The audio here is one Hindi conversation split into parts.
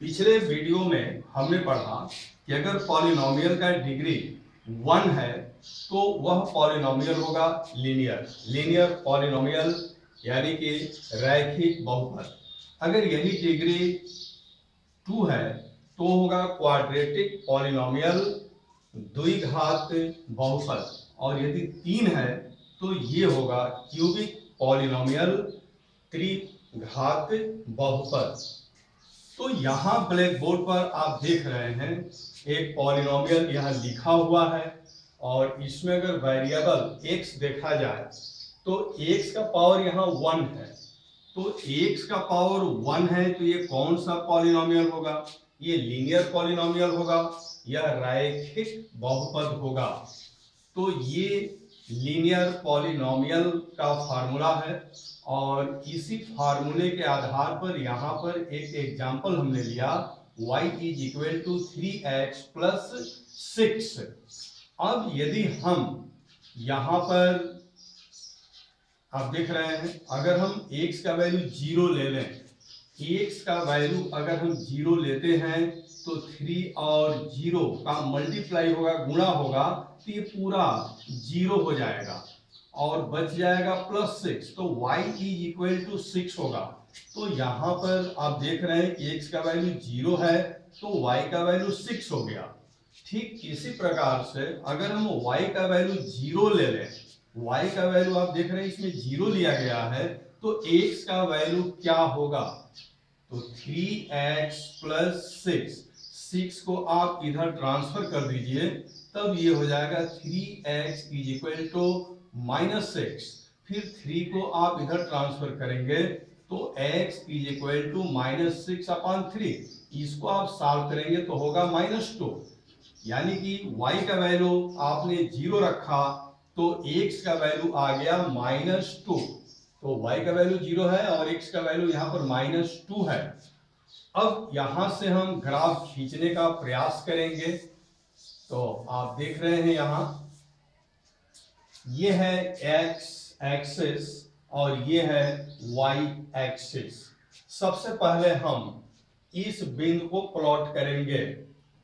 पिछले वीडियो में हमने पढ़ा कि अगर पॉलिनोमियल का डिग्री 1 है तो वह पॉलिनोमियल होगा लीनियर पॉलिनोमियल, यानी कि रैखिक बहुपद। अगर यही डिग्री 2 है तो होगा क्वाड्रेटिक पॉलिनोमियल, द्विघात बहुपद। और यदि 3 है तो ये होगा क्यूबिक पॉलिनोमियल, त्रिघात बहुपद। तो यहाँ ब्लैक बोर्ड पर आप देख रहे हैं एक पॉलिनोमियल यहाँ लिखा हुआ है, और इसमें अगर वेरिएबल x देखा जाए तो x का पावर यहाँ 1 है। तो x का पावर 1 है तो ये कौन सा पॉलिनोमियल होगा? ये लीनियर पॉलिनोमियल होगा, यह रैखिक बहुपद होगा। तो ये लीनियर पॉलिनोमियल का फार्मूला है, और इसी फार्मूले के आधार पर यहाँ पर एक एग्जांपल हमने लिया, y = 3x + 6। अब यदि हम यहाँ पर आप देख रहे हैं, अगर हम x का वैल्यू 0 ले लें, x का वैल्यू अगर हम 0 लेते हैं तो 3 और 0 का मल्टीप्लाई होगा, गुणा होगा, तो ये पूरा 0 हो जाएगा और बच जाएगा +6। तो y = 6 होगा। तो यहाँ पर आप देख रहे हैं कि x का वैल्यू 0 है तो y का वैल्यू 6 हो गया। ठीक इसी प्रकार से अगर हम y का वैल्यू 0 ले लें, y का वैल्यू आप देख रहे हैं इसमें 0 लिया गया है, तो x का वैल्यू क्या होगा? तो 3x + 6 को आप इधर ट्रांसफर कर दीजिए, तब ये हो जाएगा 3x = -6। फिर 3 को आप इधर ट्रांसफर करेंगे तो x = -6/3। इसको आप सॉल्व करेंगे तो होगा -2, यानी कि y का वैल्यू आपने 0 रखा तो x का वैल्यू आ गया -2। तो y का वैल्यू 0 है और x का वैल्यू यहाँ पर -2 है। अब यहां से हम ग्राफ खींचने का प्रयास करेंगे। तो आप देख रहे हैं यहां ये है x एक्सिस और ये है y एक्सिस। सबसे पहले हम इस बिंदु को प्लॉट करेंगे।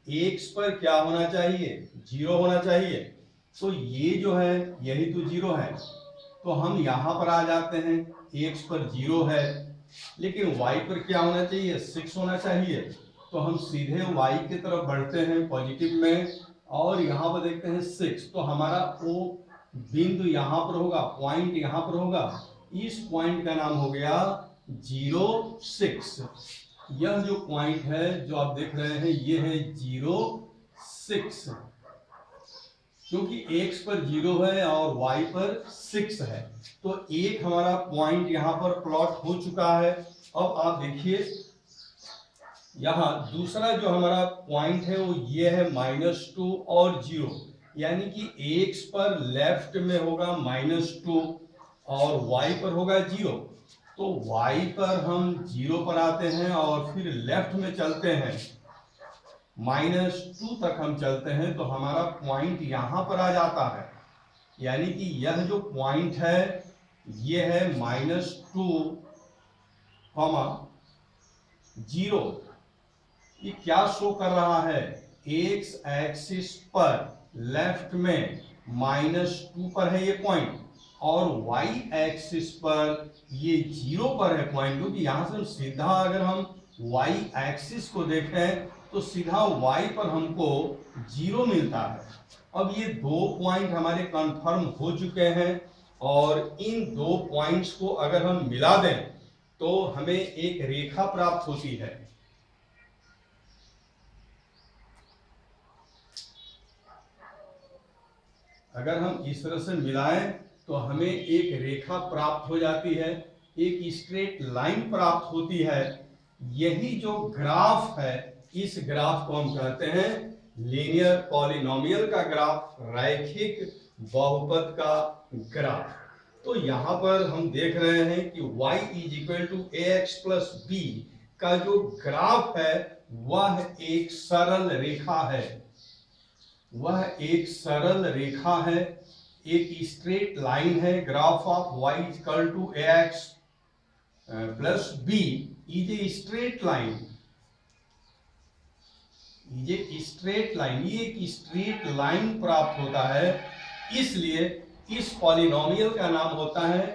x पर क्या होना चाहिए? 0 होना चाहिए। तो ये जो है यही तो 0 है, तो हम यहां पर आ जाते हैं। x पर 0 है, लेकिन y पर क्या होना चाहिए? 6 होना चाहिए। तो हम सीधे y की तरफ बढ़ते हैं पॉजिटिव में, और यहाँ पर देखते हैं 6। तो हमारा वो बिंदु यहाँ पर होगा, पॉइंट यहाँ पर होगा। इस पॉइंट का नाम हो गया 0, 6। यह जो पॉइंट है जो आप देख रहे हैं ये है 0, 6, क्योंकि x पर 0 है और y पर 6 है। तो एक हमारा पॉइंट यहाँ पर प्लॉट हो चुका है। अब आप देखिए यहाँ दूसरा जो हमारा पॉइंट है वो ये है -2 और 0, यानी कि x पर लेफ्ट में होगा -2 और y पर होगा 0। तो y पर हम 0 पर आते हैं और फिर लेफ्ट में चलते हैं, -2 तक हम चलते हैं, तो हमारा पॉइंट यहां पर आ जाता है। यानी कि यह जो पॉइंट है ये है -2, 0। ये क्या शो कर रहा है? x एक्सिस पर लेफ्ट में -2 पर है ये पॉइंट, और y एक्सिस पर ये 0 पर है पॉइंट। क्योंकि यहां से सीधा अगर हम y एक्सिस को देखें तो सीधा y पर हमको 0 मिलता है। अब ये दो पॉइंट हमारे कंफर्म हो चुके हैं, और इन दो पॉइंट्स को अगर हम मिला दें तो हमें एक रेखा प्राप्त होती है। अगर हम इस तरह से मिलाएं तो हमें एक रेखा प्राप्त हो जाती है, एक स्ट्रेट लाइन प्राप्त होती है। यही जो ग्राफ है, इस ग्राफ को हम कहते हैं लीनियर पॉलिनोमियल का ग्राफ, रैखिक बहुपद का ग्राफ। तो यहां पर हम देख रहे हैं कि y = ax + b का जो ग्राफ है वह एक सरल रेखा है, वह एक सरल रेखा है, एक स्ट्रेट लाइन है। Graph of y = ax + b is a straight line. ये स्ट्रेट लाइन, ये एक स्ट्रेट लाइन प्राप्त होता है, इसलिए इस पॉलिनोमियल का नाम होता है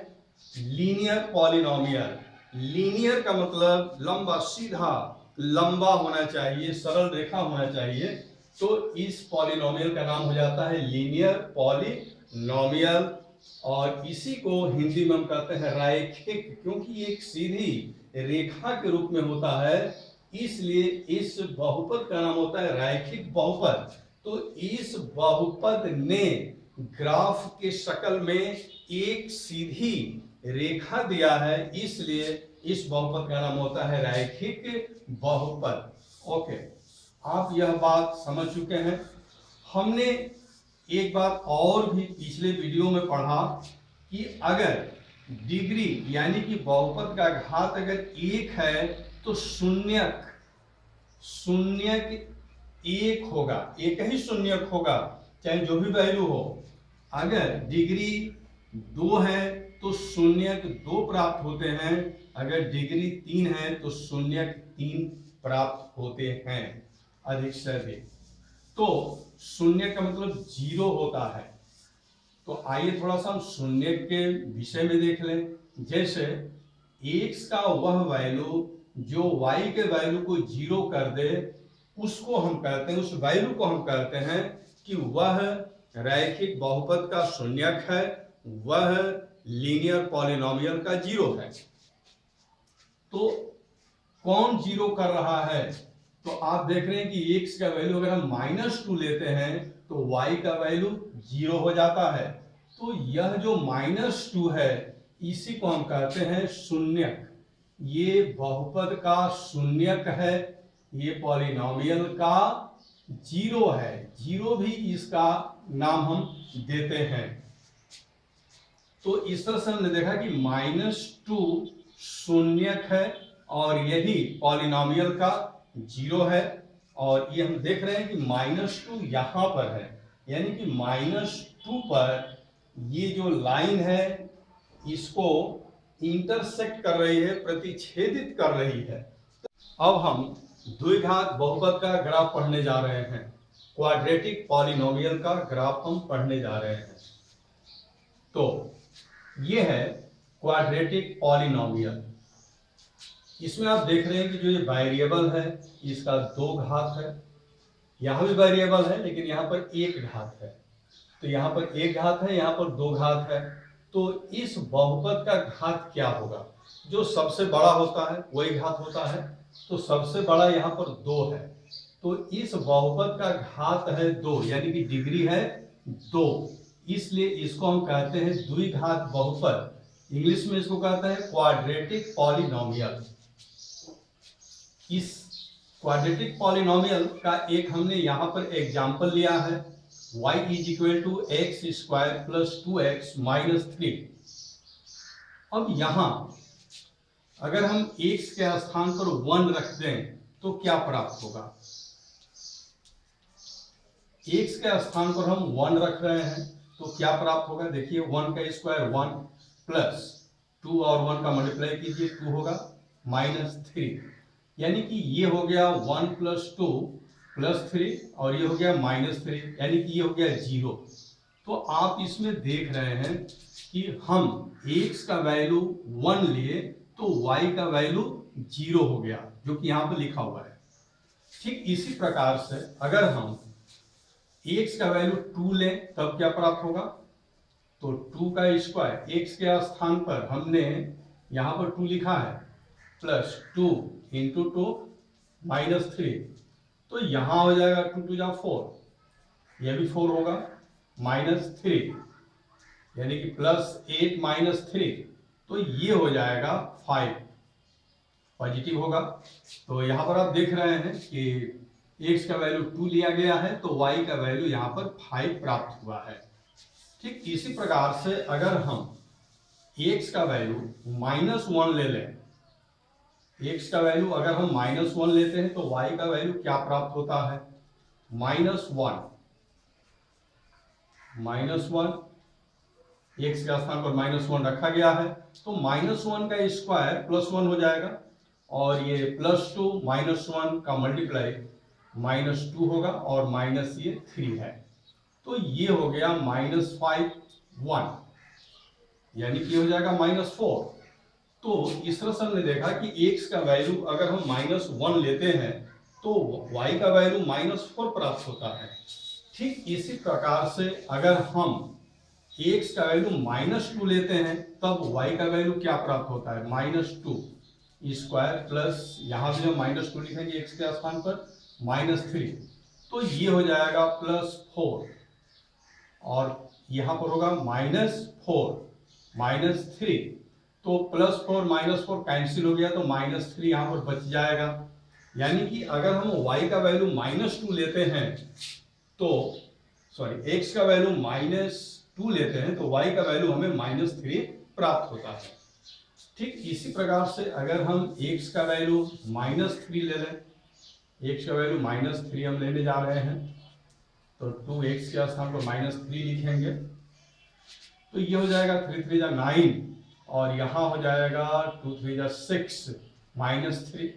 लीनियर पॉलिनोमियल। लीनियर का मतलब लंबा, सीधा, लंबा होना चाहिए, सरल रेखा होना चाहिए, तो इस पॉलिनोमियल का नाम हो जाता है लीनियर पॉलिनोमियल। और इसी को हिंदी में हम कहते हैं रैखिक, क्योंकि एक सीधी रेखा के रूप में होता है, इसलिए इस बहुपद का नाम होता है रैखिक बहुपद। तो इस बहुपद ने ग्राफ के शक्ल में एक सीधी रेखा दिया है, इसलिए इस बहुपद का नाम होता है रैखिक बहुपद। ओके, आप यह बात समझ चुके हैं। हमने एक बात और भी पिछले वीडियो में पढ़ा कि अगर डिग्री यानी कि बहुपद का घात अगर 1 है तो शून्यक एक होगा, एक ही शून्यक होगा, चाहे जो भी वैल्यू हो। अगर डिग्री 2 है तो शून्यक 2 प्राप्त होते हैं, अगर डिग्री 3 है तो शून्यक 3 प्राप्त होते हैं, अधिक से अधिक। तो शून्य का मतलब 0 होता है। तो आइए थोड़ा सा हम शून्य के विषय में देख लें। जैसे x का वह वैल्यू जो y के वैल्यू को 0 कर दे, उसको हम कहते हैं, उस वैल्यू को हम कहते हैं कि वह रैखिक बहुपद का शून्यक है, वह लीनियर पॉलिनोमियल का 0 है। तो कौन 0 कर रहा है? तो आप देख रहे हैं कि x का वैल्यू अगर हम -2 लेते हैं तो y का वैल्यू 0 हो जाता है। तो यह जो -2 है, इसी को हम कहते हैं शून्यक। ये बहुपद का शून्यक है, ये पॉलिनोमियल का 0 है। 0 भी इसका नाम हम देते हैं। तो इस तरह से हमने देखा कि -2 शून्यक है और यही पॉलिनोमियल का 0 है। और ये हम देख रहे हैं कि -2 यहां पर है, यानी कि -2 पर ये जो लाइन है इसको इंटरसेक्ट कर रही है, प्रतिच्छेदित कर रही है। अब हम द्विघात बहुपद का ग्राफ पढ़ने जा रहे हैं, क्वाड्रेटिक पॉलिनोमियल का ग्राफ हम पढ़ने जा रहे हैं। तो ये है क्वाड्रेटिक पॉलिनोमियल। इसमें आप देख रहे हैं कि जो ये वेरिएबल है इसका 2 घात है, यहां भी वेरिएबल है लेकिन यहां पर 1 घात है। तो यहां पर 1 घात है, यहां पर 2 घात है। तो इस बहुपद का घात क्या होगा? जो सबसे बड़ा होता है वही घात होता है। तो सबसे बड़ा यहां पर 2 है, तो इस बहुपद का घात है 2, यानी कि डिग्री है 2, इसलिए इसको हम कहते हैं द्विघात बहुपद। इंग्लिश में इसको कहते हैं क्वाड्रेटिक पॉलिनोमियल। इस क्वाड्रेटिक पॉलिनोमियल का एक हमने यहां पर एग्जांपल लिया है, y = x² + 2x - 3। अब यहां अगर हम x के स्थान पर 1 रख दें तो क्या प्राप्त होगा? x के स्थान पर हम 1 रख रहे हैं तो क्या प्राप्त होगा? देखिए 1 का स्क्वायर 1 प्लस 2 और 1 का मल्टीप्लाई कीजिए 2 होगा -3, यानी कि ये हो गया 1 + 2 + 3 और ये हो गया -3, यानी कि ये हो गया 0। तो आप इसमें देख रहे हैं कि हम x का वैल्यू 1 लिए तो y का वैल्यू 0 हो गया, जो कि यहां पर लिखा हुआ है। ठीक इसी प्रकार से अगर हम x का वैल्यू 2 लें तब क्या प्राप्त होगा? तो 2 का स्क्वायर, x के स्थान पर हमने यहां पर 2 लिखा है, प्लस 2 × 2 -3, तो यहां हो जाएगा 2 × 2 = 4, यह भी 4 होगा, -3 यानी कि +8 - 3, तो ये हो जाएगा 5, पॉजिटिव होगा। तो यहां पर आप देख रहे हैं कि x का वैल्यू 2 लिया गया है तो y का वैल्यू यहां पर 5 प्राप्त हुआ है। ठीक इसी प्रकार से अगर हम x का वैल्यू -1 ले लें, x का वैल्यू अगर हम -1 लेते हैं तो y का वैल्यू क्या प्राप्त होता है? -1 x के स्थान पर -1 रखा गया है, तो -1 का स्क्वायर +1 हो जाएगा और ये +2 - 1 का मल्टीप्लाई -2 होगा और माइनस ये 3 है, तो ये हो गया -5 1, यानी कि हो जाएगा -4। तो इस तरह से हमने देखा कि x का वैल्यू अगर हम -1 लेते हैं तो y का वैल्यू -4 प्राप्त होता है। ठीक इसी प्रकार से अगर हम x का वैल्यू -2 लेते हैं तब y का वैल्यू क्या प्राप्त होता है, -2 स्क्वायर प्लस यहाँ भी हम -2 लिखेंगे x के स्थान पर -3, तो ये हो जाएगा +4 और यहाँ पर होगा -4 -3, तो +4 -4 कैंसिल हो गया तो -3 यहाँ पर बच जाएगा। यानी कि अगर हम y का वैल्यू -2 लेते हैं तो सॉरी x का वैल्यू -2 लेते हैं तो y का वैल्यू हमें -3 प्राप्त होता है। ठीक इसी प्रकार से अगर हम x का वैल्यू -3 ले लें, x का वैल्यू -3 हम लेने जा रहे हैं तो 2x के स्थान पर -3 लिखेंगे, तो ये हो जाएगा 3 3 जा 9 और यहाँ हो जाएगा 2 3 जा 6 -3।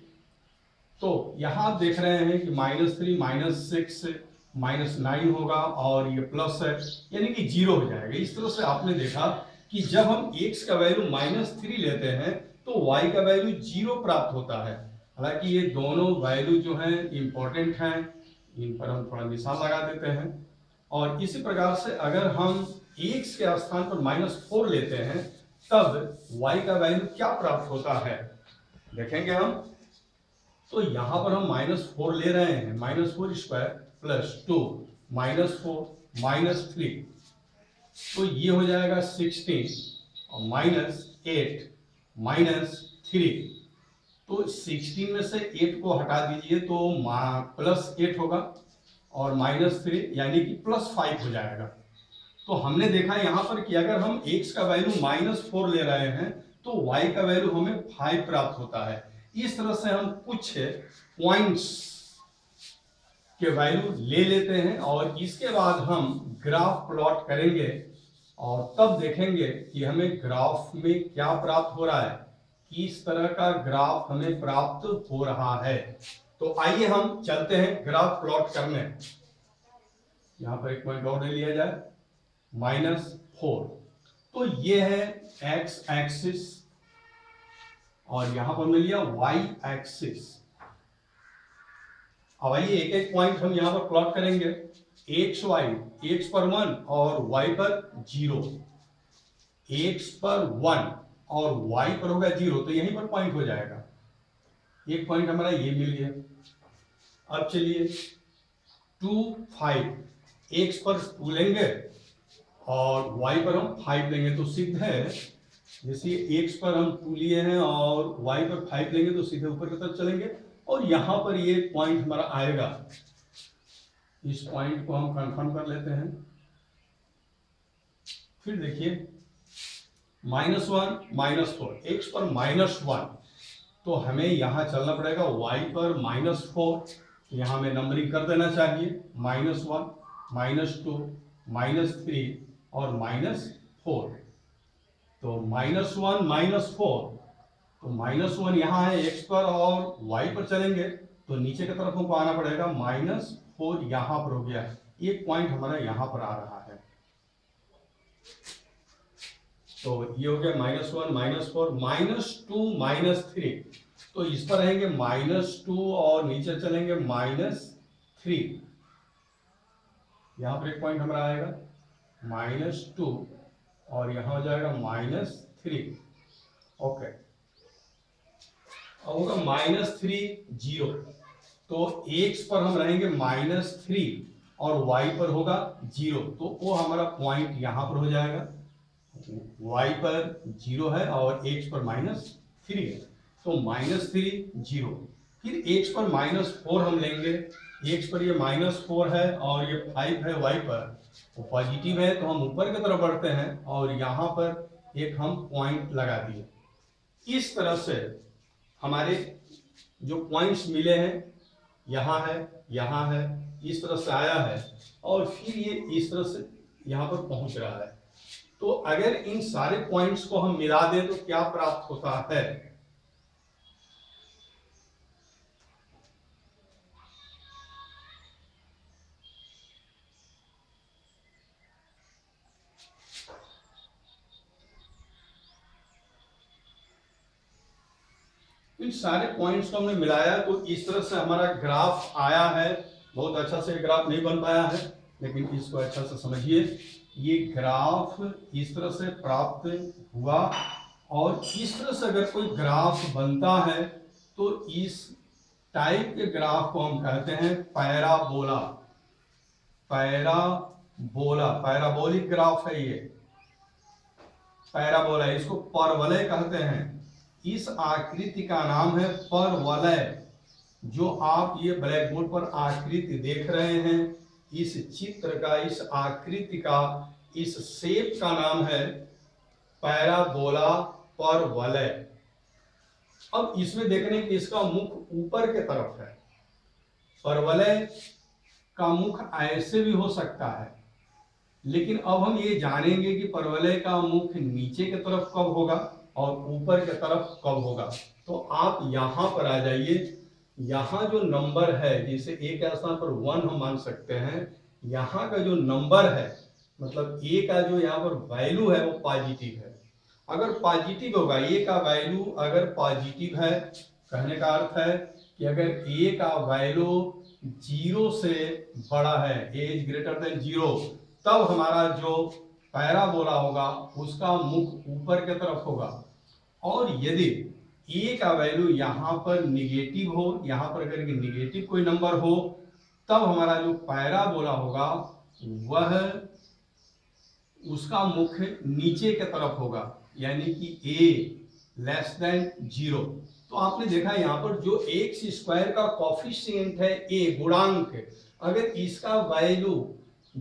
तो यहाँ आप देख रहे हैं कि -3 -6 -9 होगा और ये प्लस है यानी कि 0 हो जाएगा। इस तरह से आपने देखा कि जब हम x का वैल्यू -3 लेते हैं तो y का वैल्यू 0 प्राप्त होता है। हालांकि ये दोनों वैल्यू जो हैं इंपॉर्टेंट हैं, इन पर हम थोड़ा निशान लगा देते हैं। और इसी प्रकार से अगर हम x के स्थान पर -4 लेते हैं तब y का वैल्यू क्या प्राप्त होता है देखेंगे हम। तो यहां पर हम -4 ले रहे हैं, -4 स्क्वायर प्लस 2 -4 -3, तो ये हो जाएगा 16 और -8 -3, तो 16 में से 8 को हटा दीजिए तो +8 होगा और -3 यानी कि +5 हो जाएगा। तो हमने देखा यहाँ पर कि अगर हम x का वैल्यू -4 ले रहे हैं तो y का वैल्यू हमें 5 प्राप्त होता है। इस तरह से हम कुछ पॉइंट्स के वैल्यू ले लेते हैं और इसके बाद हम ग्राफ प्लॉट करेंगे और तब देखेंगे कि हमें ग्राफ में क्या प्राप्त हो रहा है, किस तरह का ग्राफ हमें प्राप्त हो रहा है। तो आइए हम चलते हैं ग्राफ प्लॉट करने। यहां पर एक पॉइंट और ले लिया जाए, -4, तो ये है x एक्सिस और यहां पर मिल गया y एक्सिस। अब आइए एक एक पॉइंट हम यहां पर प्लॉट करेंगे। x पर 1 और y पर 0, x पर 1 और y पर होगा 0, तो यहीं पर पॉइंट हो जाएगा। एक पॉइंट हमारा ये मिल गया। अब चलिए 2 5, x पर 2 लेंगे और y पर हम 5 लेंगे तो सिद्ध है, जैसे x पर हम 2 लिए हैं और y पर 5 लेंगे तो सीधे ऊपर की तरफ चलेंगे और यहां पर ये पॉइंट हमारा आएगा। इस पॉइंट को हम कंफर्म कर लेते हैं। फिर देखिए -1 -4, x पर -1, तो हमें यहां चलना पड़ेगा y पर -4, यहां में नंबरिंग कर देना चाहिए, -1 -2 -3 और -4। तो -1 -4, तो -1 यहाँ है x पर और y पर चलेंगे तो नीचे की तरफ हमको आना पड़ेगा, -4 यहाँ पर हो गया, एक पॉइंट हमारा यहाँ पर आ रहा है। तो ये हो गया -1 -4 -2 -3, तो इस पर रहेंगे -2 और नीचे चलेंगे -3, यहाँ पर एक पॉइंट हमारा आएगा -2 और यहाँ हो जाएगा -3। ओके, अब होगा -3 0, तो x पर हम रहेंगे -3 और y पर होगा 0, तो वो हमारा पॉइंट यहाँ पर हो जाएगा। y पर 0 है और x पर -3 है, तो -3 0। फिर x पर -4 हम लेंगे, x पर ये -4 है और ये 5 है y पर, वो पॉजिटिव है तो हम ऊपर की तरफ बढ़ते हैं और यहाँ पर एक हम पॉइंट लगा दिए। इस तरह से हमारे जो पॉइंट्स मिले हैं, यहाँ है, इस तरह से आया है और फिर ये इस तरह से यहाँ पर पहुंच रहा है। तो अगर इन सारे पॉइंट्स को हम मिला दें तो क्या प्राप्त होता है, इन सारे पॉइंट्स को हमने मिलाया तो इस तरह से हमारा ग्राफ आया है। बहुत अच्छा से ग्राफ नहीं बन पाया है, लेकिन इसको अच्छा से समझिए। ये ग्राफ इस तरह से प्राप्त हुआ, और इस तरह से अगर कोई ग्राफ बनता है तो इस टाइप के ग्राफ को हम कहते हैं पैराबोला। पैराबोला, पैराबोलिक ग्राफ है ये, पैराबोला। इसको परवलय कहते हैं। इस आकृति का नाम है परवलय। जो आप ये ब्लैक बोर्ड पर आकृति देख रहे हैं, इस चित्र का, इस आकृति का, इस शेप का नाम है पैराबोला, परवलय। अब इसमें देखने की इसका मुख ऊपर के तरफ है। परवलय का मुख ऐसे भी हो सकता है, लेकिन अब हम ये जानेंगे कि परवलय का मुख नीचे की तरफ कब होगा और ऊपर की तरफ कब होगा। तो आप यहां पर आ जाइए। यहाँ जो नंबर है, जिसे ए के स्थान पर 1 हम मान सकते हैं, यहाँ का जो नंबर है, मतलब ए का जो यहाँ पर वैल्यू है वो पॉजिटिव है। अगर पॉजिटिव होगा, ए का वैल्यू अगर पॉजिटिव है, कहने का अर्थ है कि अगर ए का वैल्यू 0 से बड़ा है, ए इज ग्रेटर देन 0, तब हमारा जो पैराबोला होगा उसका मुख ऊपर की तरफ होगा। और यदि ए का वैल्यू यहाँ पर निगेटिव हो, यहाँ पर अगर निगेटिव कोई नंबर हो, तब हमारा जो पैराबोला होगा वह, उसका मुख नीचे की तरफ होगा, यानी कि ए लेस देन 0। तो आपने देखा यहाँ पर जो एक्स स्क्वायर का कॉफिशिएंट है ए, गुणांक, अगर इसका वैल्यू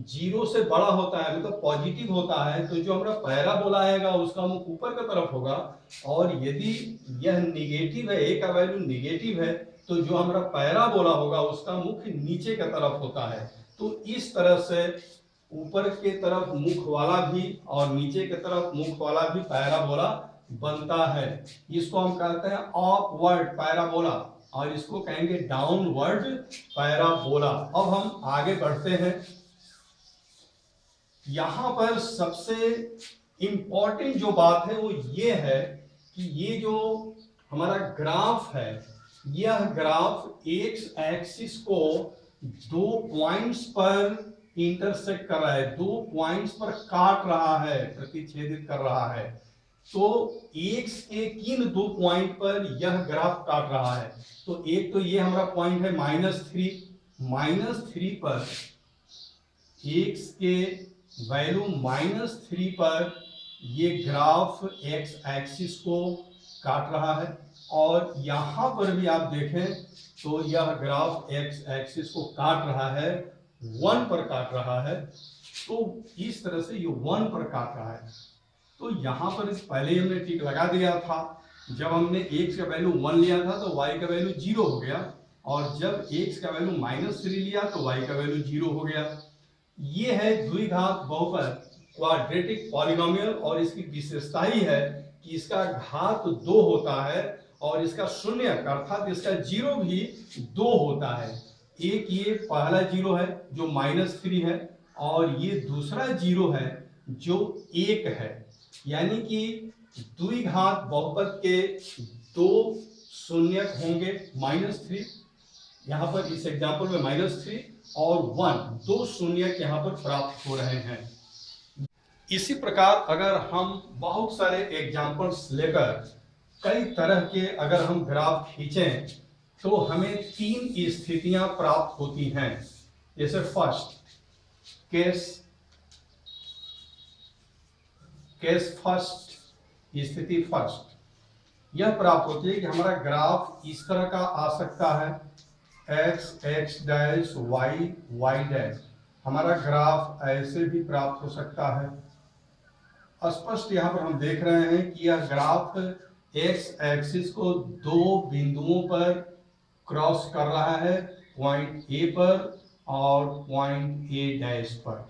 0 से बड़ा होता है, मतलब पॉजिटिव होता है, तो जो हमारा पैराबोला आएगा उसका मुख ऊपर की तरफ होगा। और यदि यह निगेटिव है, ए का वैल्यू निगेटिव है, तो जो हमारा पैराबोला होगा उसका मुख नीचे की तरफ होता है। तो इस तरह से ऊपर के तरफ मुख वाला भी और नीचे की तरफ मुख वाला भी पैराबोला बनता है। इसको हम कहते हैं अपवर्ड पैराबोला, और इसको कहेंगे डाउनवर्ड पैराबोला। अब हम आगे बढ़ते हैं। यहां पर सबसे इंपॉर्टेंट जो बात है वो ये है कि ये जो हमारा ग्राफ है, यह ग्राफ एक्स एक्सिस को 2 पॉइंट्स पर इंटरसेक्ट कर रहा है, 2 पॉइंट्स पर काट रहा है, प्रतिच्छेदित कर रहा है। तो एक्स के किन 2 पॉइंट पर यह ग्राफ काट रहा है? तो एक तो ये हमारा पॉइंट है -3 पर, एक्स के वैल्यू -3 पर ये ग्राफ एक्स एक्सिस को काट रहा है। और यहां पर भी आप देखें तो यह ग्राफ एक्स एक्सिस को काट रहा है, 1 पर काट रहा है। तो इस तरह से ये 1 पर काट रहा है। तो यहां पर पहले हमने टिक लगा दिया था, जब हमने x का वैल्यू 1 लिया था तो y का वैल्यू 0 हो गया, और जब x का वैल्यू -3 लिया तो y का वैल्यू 0 हो गया। ये है द्विघात बहुपद, क्वाड्रेटिक पॉलिनोमियल, और इसकी विशेषता ही है कि इसका घात 2 होता है और इसका शून्यक अर्थात इसका 0 भी 2 होता है। एक ये पहला 0 है जो -3 है, और ये दूसरा 0 है जो 1 है। यानी कि द्विघात बहुपद के 2 शून्यक होंगे, -3 यहाँ पर इस एग्जाम्पल में -3 और 1, 2 शून्यक यहाँ पर प्राप्त हो रहे हैं। इसी प्रकार अगर हम बहुत सारे एग्जाम्पल्स लेकर कई तरह के अगर हम ग्राफ खींचें तो हमें 3 स्थितियां प्राप्त होती हैं। जैसे फर्स्ट केस फर्स्ट, स्थिति फर्स्ट, यह प्राप्त होती है कि हमारा ग्राफ इस तरह का आ सकता है, x x dash y y dash. हमारा ग्राफ ऐसे भी प्राप्त हो सकता है। स्पष्ट यहाँ पर हम देख रहे हैं कि यह ग्राफ x एक्सिस को 2 बिंदुओं पर क्रॉस कर रहा है, पॉइंट A पर और पॉइंट A डैश पर।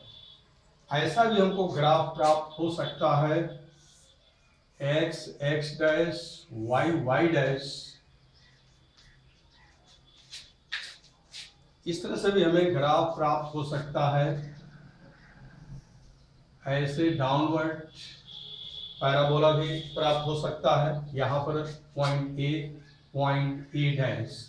ऐसा भी हमको ग्राफ प्राप्त हो सकता है, x x dash y y dash. इस तरह से भी हमें ग्राफ प्राप्त हो सकता है। ऐसे डाउनवर्ड पैराबोला भी प्राप्त हो सकता है। यहाँ पर point A point A dash.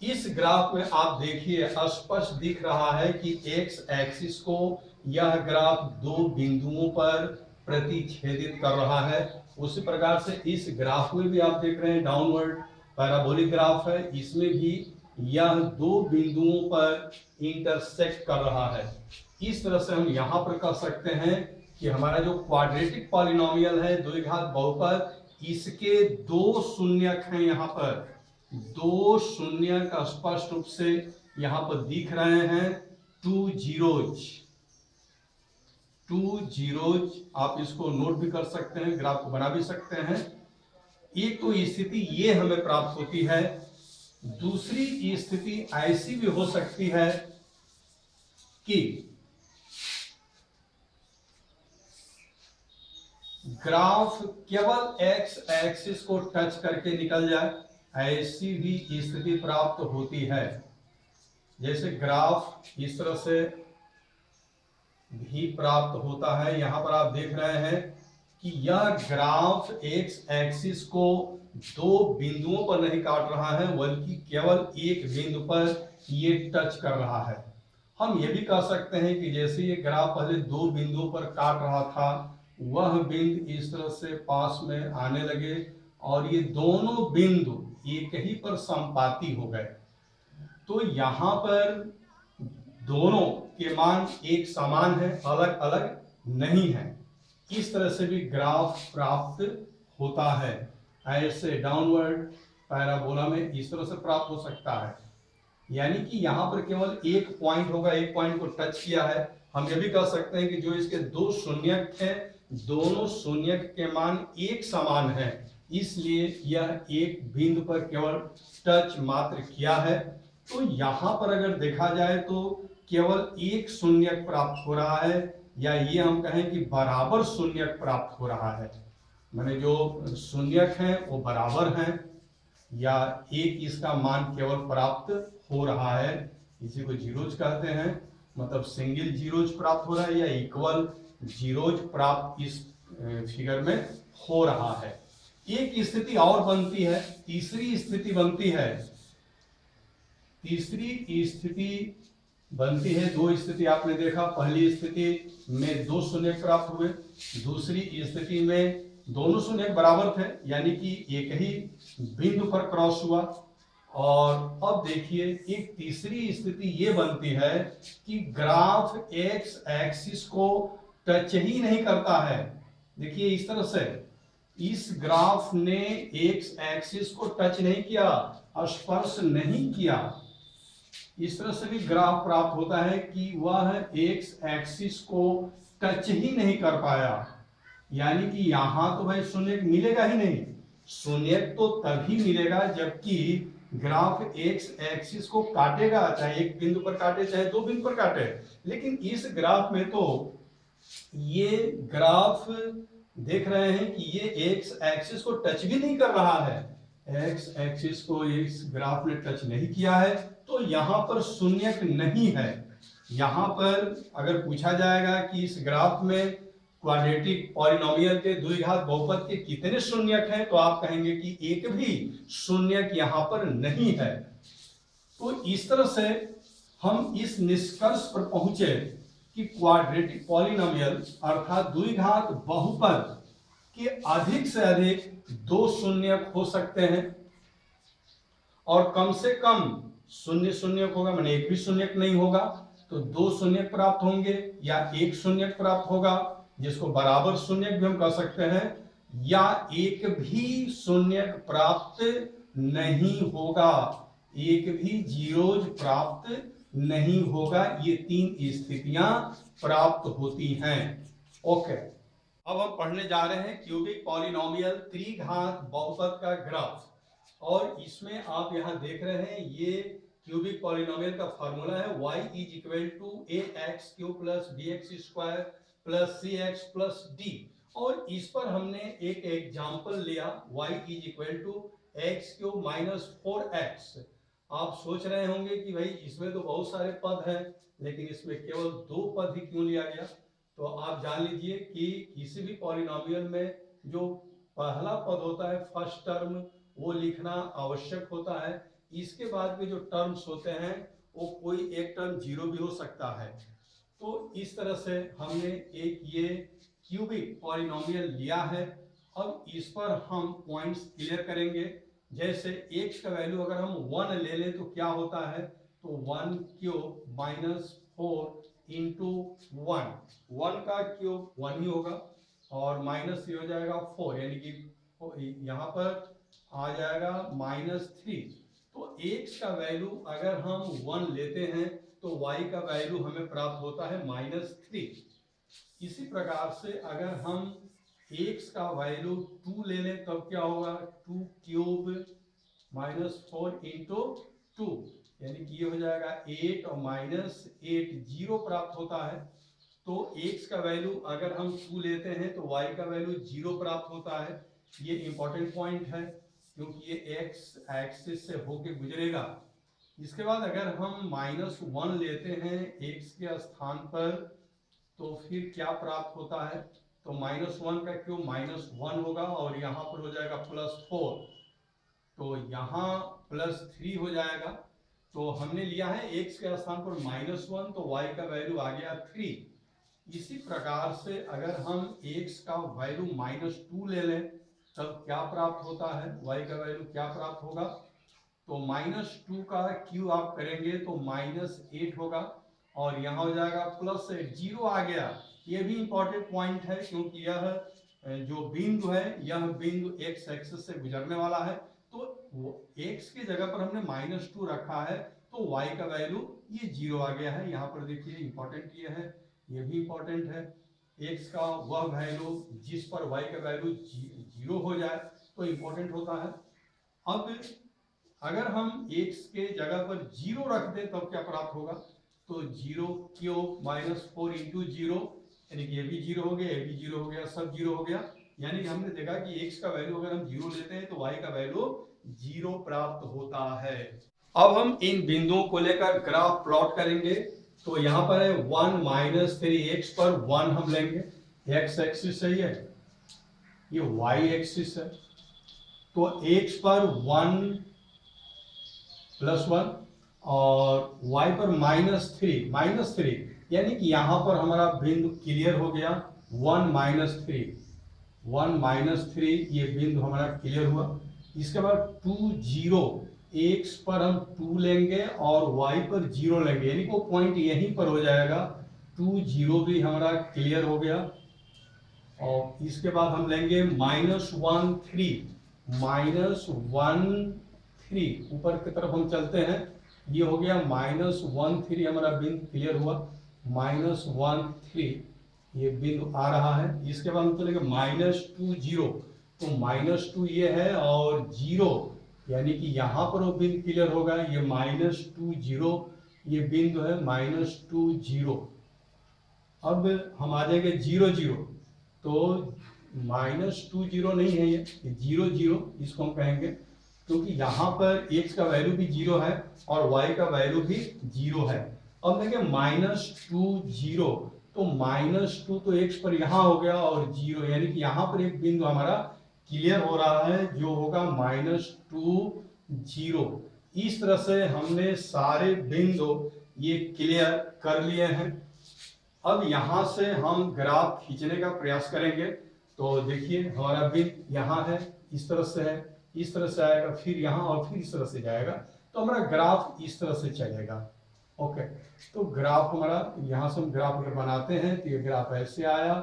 इस ग्राफ में आप देखिए स्पष्ट दिख रहा है कि एक्स एक्सिस को यह ग्राफ दो बिंदुओं पर प्रतिच्छेदित कर रहा है। उसी प्रकार से इस ग्राफ में भी आप देख रहे हैं डाउनवर्ड पैराबोलिक ग्राफ है, इसमें भी यह दो बिंदुओं पर इंटरसेक्ट कर रहा है। इस तरह से हम यहां पर कह सकते हैं कि हमारा जो क्वाड्रेटिक पॉलिनोमियल है द्विघात बहुपद, इसके दो शून्यक हैं यहाँ पर, दो शून्यक स्पष्ट रूप से यहां पर दिख रहे हैं, टू जीरोज। आप इसको नोट भी कर सकते हैं, ग्राफ को बना भी सकते हैं। एक तो स्थिति ये हमें प्राप्त होती है, दूसरी स्थिति ऐसी भी हो सकती है कि ग्राफ केवल एक्स एक्सिस को टच करके निकल जाए, ऐसी भी स्थिति प्राप्त होती है। जैसे ग्राफ इस तरह से भी प्राप्त होता है। यहां पर आप देख रहे हैं कि यह ग्राफ एक्स एक्सिस को दो बिंदुओं पर नहीं काट रहा है, बल्कि केवल एक बिंदु पर ये टच कर रहा है। हम ये भी कह सकते हैं कि जैसे ये ग्राफ पहले दो बिंदुओं पर काट रहा था, वह बिंदु इस तरह से पास में आने लगे और ये दोनों बिंदु एक ही पर संपाती हो गए। तो यहां पर दोनों के मान एक समान है, अलग अलग नहीं है। इस तरह से भी ग्राफ प्राप्त होता है। ऐसे डाउनवर्ड पैराबोला में इस तरह से प्राप्त हो सकता है, यानी कि यहां पर केवल एक पॉइंट होगा, एक पॉइंट को टच किया है। हम ये भी कह सकते हैं कि जो इसके दो शून्यक हैं, दोनों शून्यक के मान एक समान है, इसलिए यह एक बिंदु पर केवल टच मात्र किया है। तो यहां पर अगर देखा जाए तो केवल एक शून्यक प्राप्त हो रहा है, या ये हम कहें कि बराबर शून्यक प्राप्त हो रहा है। माने जो शून्यक हैं वो बराबर हैं, या एक इसका मान केवल प्राप्त हो रहा है, इसी को जीरोज कहते हैं। मतलब सिंगल जीरोज प्राप्त हो रहा है या इक्वल जीरोज प्राप्त इस फिगर में हो रहा है। एक स्थिति और बनती है, तीसरी स्थिति बनती है। तीसरी स्थिति बनती है, दो स्थिति आपने देखा, पहली स्थिति में दो शून्य प्राप्त हुए, दूसरी स्थिति में दोनों शून्य बराबर थे, यानी कि एक ही बिंदु पर क्रॉस हुआ। और अब देखिए एक तीसरी स्थिति ये बनती है कि ग्राफ एक्स एक्सिस को टच ही नहीं करता है। देखिए इस तरह से इस ग्राफ ने एक्स एक्सिस को टच नहीं किया, स्पर्श नहीं किया। इस तरह से भी ग्राफ प्राप्त होता है कि वह एक्स एक्सिस को टच ही नहीं कर पाया, यानी कि यहां तो भाई शून्य मिलेगा ही नहीं। शून्य तो तभी मिलेगा जबकि ग्राफ एक्स एक्सिस को काटेगा, चाहे एक बिंदु पर काटे चाहे दो बिंदु पर काटे। लेकिन इस ग्राफ में तो ये ग्राफ देख रहे हैं कि ये एक्स एक्सिस को टच भी नहीं कर रहा है, एक्स एक्सिस को इस ग्राफ ने टच नहीं किया है, तो यहां पर शून्यक नहीं है। यहां पर अगर पूछा जाएगा कि इस ग्राफ में क्वाड्रेटिक पॉलिनोमियल के द्विघात बहुपद के कितने शून्यक हैं, तो आप कहेंगे कि एक भी शून्यक यहां पर नहीं है। तो इस तरह से हम इस निष्कर्ष पर पहुंचे कि क्वाड्रेटिक पॉलिनोमियल अर्थात द्विघात बहुपद के अधिक से अधिक दो शून्यक हो सकते हैं, और कम से कम शून्य शून्यक होगा, माने एक भी शून्यक नहीं होगा तो दो शून्यक प्राप्त होंगे, या एक शून्यक प्राप्त होगा जिसको बराबर शून्यक भी हम कह सकते हैं, या एक भी शून्यक प्राप्त नहीं होगा, एक भी जीरोज प्राप्त नहीं होगा। ये तीन स्थितियां प्राप्त होती हैं। ओके, अब हम पढ़ने जा रहे हैं क्यूबिक पॉलिनोमियल त्रिघात बहुपद का ग्राफ। और इसमें आप यहां देख रहे हैं ये क्यूबिक पॉलिनोमियल का फॉर्मूला है, y is equal to ax³ plus bx² plus cx+ d। और इस पर हमने एक एग्जाम्पल लिया, y is equal to x³ minus 4x। आप सोच रहे होंगे कि भाई इसमें तो बहुत सारे पद हैं, लेकिन इसमें केवल दो पद ही क्यों लिया गया। तो आप जान लीजिए कि किसी भी पॉलिनोमियल में जो पहला पद होता है फर्स्ट टर्म, वो लिखना आवश्यक होता है। इसके बाद के जो टर्म्स होते हैं वो कोई एक टर्म जीरो भी हो सकता है। तो इस तरह से हमने एक ये क्यूबिक पॉलिनोमियल लिया है। अब इस पर हम पॉइंट्स क्लियर करेंगे। जैसे x का वैल्यू अगर हम 1 ले लें तो क्या होता है, तो 1 क्यूब माइनस 4 इंटू 1, 1 का क्यूब 1 ही होगा और माइनस ये हो जाएगा 4, यानी कि यहाँ पर आ जाएगा -3। तो x का वैल्यू अगर हम 1 लेते हैं तो y का वैल्यू हमें प्राप्त होता है -3। इसी प्रकार से अगर हम x का वैल्यू 2 ले लें तब क्या होगा, 2 क्यूब -4 इंटू 2, यानी कि ये हो जाएगा 8 और -8 0 प्राप्त होता है। तो x का वैल्यू अगर हम 2 लेते हैं तो y का वैल्यू 0 प्राप्त होता है। ये इंपॉर्टेंट पॉइंट है क्योंकि ये x एक्सिस से होके गुजरेगा। इसके बाद अगर हम -1 लेते हैं x के स्थान पर तो फिर क्या प्राप्त होता है, तो -1 का क्यूब -1 होगा और यहाँ पर हो जाएगा +4, तो यहाँ +3 हो जाएगा। तो हमने लिया है x के स्थान पर -1 तो y का वैल्यू आ गया 3। इसी प्रकार से अगर हम x का वैल्यू -2 ले लें तब क्या प्राप्त होता है, y का वैल्यू क्या प्राप्त होगा, तो -2 का क्यू आप करेंगे तो -8 होगा और यहाँ हो जाएगा +8, 0 आ गया। ये भी इंपॉर्टेंट पॉइंट है क्योंकि यह जो बिंदु है यह बिंदु x एक्सिस से गुजरने वाला है। तो x की जगह पर हमने -2 रखा है तो y का वैल्यू ये 0 आ गया है। यहाँ पर देखिए इंपॉर्टेंट ये है, ये भी इंपॉर्टेंट है। x का वह वैल्यू जिस पर y का वैल्यू 0 हो जाए तो इंपॉर्टेंट होता है। अब अगर हम x के जगह पर 0 रख दें तब क्या प्राप्त होगा, तो 0 क्यूब -4 इंटू 0, यानी कि ये भी 0 हो गया, ये भी 0 हो गया, सब 0 हो गया। यानी कि हमने देखा कि x का वैल्यू अगर हम 0 लेते हैं तो y का वैल्यू 0 प्राप्त होता है। अब हम इन बिंदुओं को लेकर ग्राफ प्लॉट करेंगे। तो यहाँ पर है 1 - 3x पर 1 हम लेंगे, x एक्सिस है ये y एक्सिस है। तो x पर 1 +1 और y पर -3, यानी कि यहां पर हमारा बिंदु क्लियर हो गया। 1 - 3 ये बिंदु हमारा क्लियर हुआ। इसके बाद 2 0, x पर हम 2 लेंगे और y पर 0 लेंगे, यानी कि वो पॉइंट यहीं पर हो जाएगा। 2 0 भी हमारा क्लियर हो गया। और इसके बाद हम लेंगे -1 3, ऊपर की तरफ हम चलते हैं, ये हो गया -1 3, हमारा बिंदु क्लियर हुआ। -1 3 ये बिंदु आ रहा है। इसके बाद हम चलेंगे -2 0, तो -2 ये है और 0, यानी कि यहाँ पर वो बिंदु क्लियर होगा। ये -2 0 ये बिंदु है, -2 0। अब हम आ जाएंगे 0 0, तो -2 0 नहीं है, ये 0 0 इसको हम कहेंगे क्योंकि यहाँ पर x का वैल्यू भी 0 है और y का वैल्यू भी 0 है। अब देखिए -2 0, तो -2 तो x पर यहाँ हो गया और 0, यानी कि यहाँ पर एक बिंदु हमारा क्लियर हो रहा है जो होगा -2 0। इस तरह से हमने सारे बिंदु ये क्लियर कर लिए हैं। अब यहाँ से हम ग्राफ खींचने का प्रयास करेंगे। तो देखिए हमारा बिंदु यहाँ है, इस तरह से है, इस तरह से आएगा, फिर यहाँ और फिर इस तरह से जाएगा, तो हमारा ग्राफ इस तरह से चलेगा। ओके, तो ग्राफ हमारा यहाँ से हम ग्राफ अगर बनाते हैं तो ये ग्राफ ऐसे आया,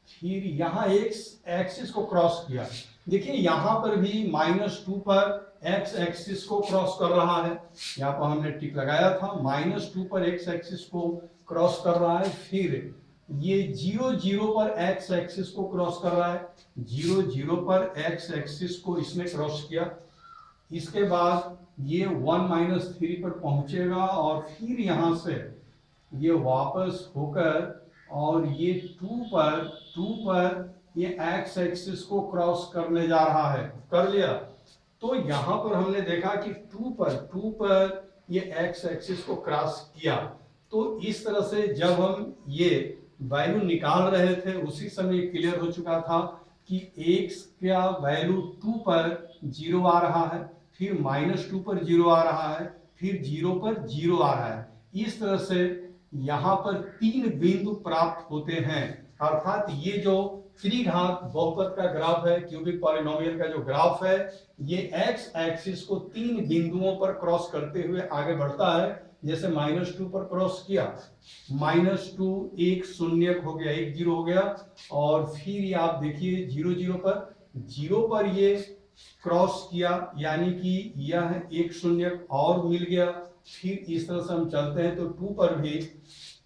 फिर यहाँ एक्स एक्सिस को क्रॉस किया। देखिए यहाँ पर भी -2 पर एक्स एक्सिस को क्रॉस कर रहा है, यहाँ पर हमने टिक लगाया था। -2 पर एक्स एक्सिस को क्रॉस कर रहा है, फिर ये 0 0 पर एक्स एक्सिस को क्रॉस कर रहा है, 0 0 पर एक्स एक्सिस को इसने क्रॉस किया। इसके बाद ये 1 - 3 पर पहुंचेगा और फिर यहां से ये वापस होकर और ये 2 पर ये एक्स एक्सिस को क्रॉस करने जा रहा है, कर लिया। तो यहां पर हमने देखा कि 2 पर ये एक्स एक्सिस को क्रॉस किया। तो इस तरह से जब हम ये वैल्यू निकाल रहे थे उसी समय क्लियर हो चुका था कि x का वैल्यू 2 पर 0 आ रहा है, फिर -2 पर 0 आ रहा है, फिर 0 पर 0 आ रहा है। इस तरह से यहाँ पर 3 बिंदु प्राप्त होते हैं। अर्थात ये जो त्रिघात बहुपद का ग्राफ है, क्यूबिक पॉलिनोमियल का जो ग्राफ है, ये एक्स एक्सिस को 3 बिंदुओं पर क्रॉस करते हुए आगे बढ़ता है। जैसे -2 पर क्रॉस किया, -2 एक शून्य हो गया, 1 0 हो गया, और फिर ये आप देखिए 0 0 पर ये क्रॉस किया, यानी कि यह एक शून्य और मिल गया। फिर इस तरह से हम चलते हैं तो 2 पर भी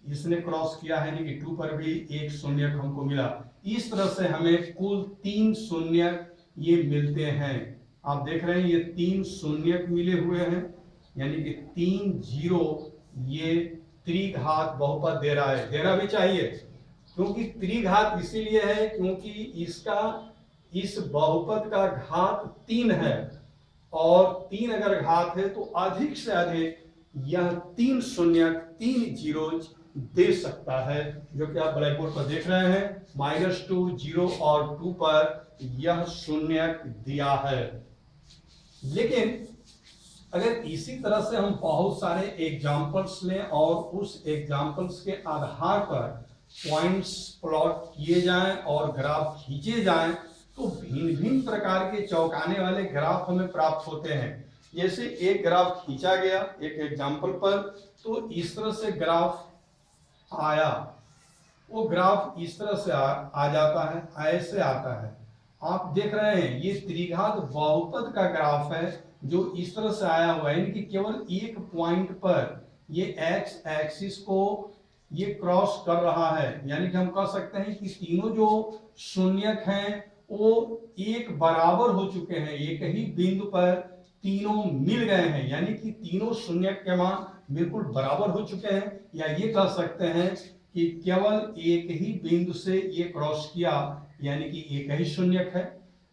इसने क्रॉस किया है, यानी कि 2 पर भी एक शून्य हमको मिला। इस तरह से हमें कुल 3 शून्य ये मिलते हैं। आप देख रहे हैं ये 3 शून्य मिले हुए हैं, यानी कि 3 0 ये त्रिघात बहुपद दे रहा है। देना भी चाहिए, क्योंकि त्रिघात इसीलिए है क्योंकि इसका इस बहुपद का घात 3 है, और 3 अगर घात है तो अधिक से अधिक यह 3 शून्य 3 जीरोज दे सकता है, जो कि आप ब्लैक बोर्ड पर देख रहे हैं। -2 0 और 2 पर यह शून्य दिया है। लेकिन अगर इसी तरह से हम बहुत सारे एग्जाम्पल्स लें और उस एग्जाम्पल्स के आधार पर पॉइंट्स प्लॉट किए जाएं और ग्राफ खींचे जाएं, तो भिन्न भिन्न प्रकार के चौंकाने वाले ग्राफ हमें प्राप्त होते हैं। जैसे एक ग्राफ खींचा गया एक एग्जाम्पल पर, तो इस तरह से ग्राफ आया, वो ग्राफ इस तरह से आ जाता है, ऐसे आता है। आप देख रहे हैं ये त्रिघात बहुपद का ग्राफ है जो इस तरह से आया हुआ है, यानी कि केवल एक पॉइंट पर ये एक्स एक्सिस को ये क्रॉस कर रहा है। यानी कि हम कह सकते हैं कि तीनों जो शून्यक हैं वो एक बराबर हो चुके हैं, एक ही बिंदु पर तीनों मिल गए हैं, यानी कि तीनों शून्यक के मान बिल्कुल बराबर हो चुके हैं। या ये कह सकते हैं कि केवल एक ही बिंदु से ये क्रॉस किया, यानी कि एक ही शून्यक है,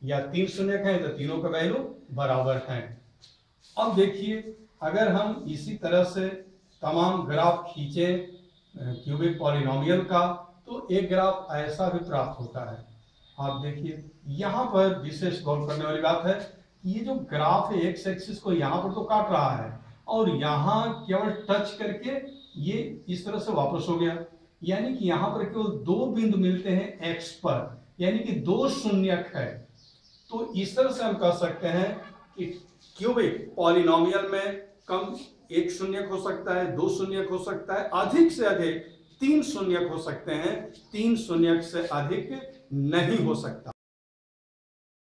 या 3 शून्यक है तो तीनों का वैल्यू बराबर है। अब देखिए अगर हम इसी तरह से तमाम ग्राफ खींचे क्यूबिक पॉलिनोमियल का, तो एक ग्राफ ऐसा भी प्राप्त होता है। आप देखिए यहाँ पर विशेष गौर करने वाली बात है कि ये जो ग्राफ है एक्स एक्सिस को यहाँ पर तो काट रहा है, और यहाँ केवल टच करके ये इस तरह से वापस हो गया, यानी कि यहाँ पर केवल 2 बिंदु मिलते हैं एक्स पर, यानी कि 2 शून्यक है। तो इस तरह से हम कह सकते हैं कि क्यूबिक पॉलिनोमियल में कम 1 शून्यक हो सकता है, 2 शून्यक हो सकता है, अधिक से अधिक 3 शून्यक हो सकते हैं, 3 शून्यक से अधिक नहीं हो सकता।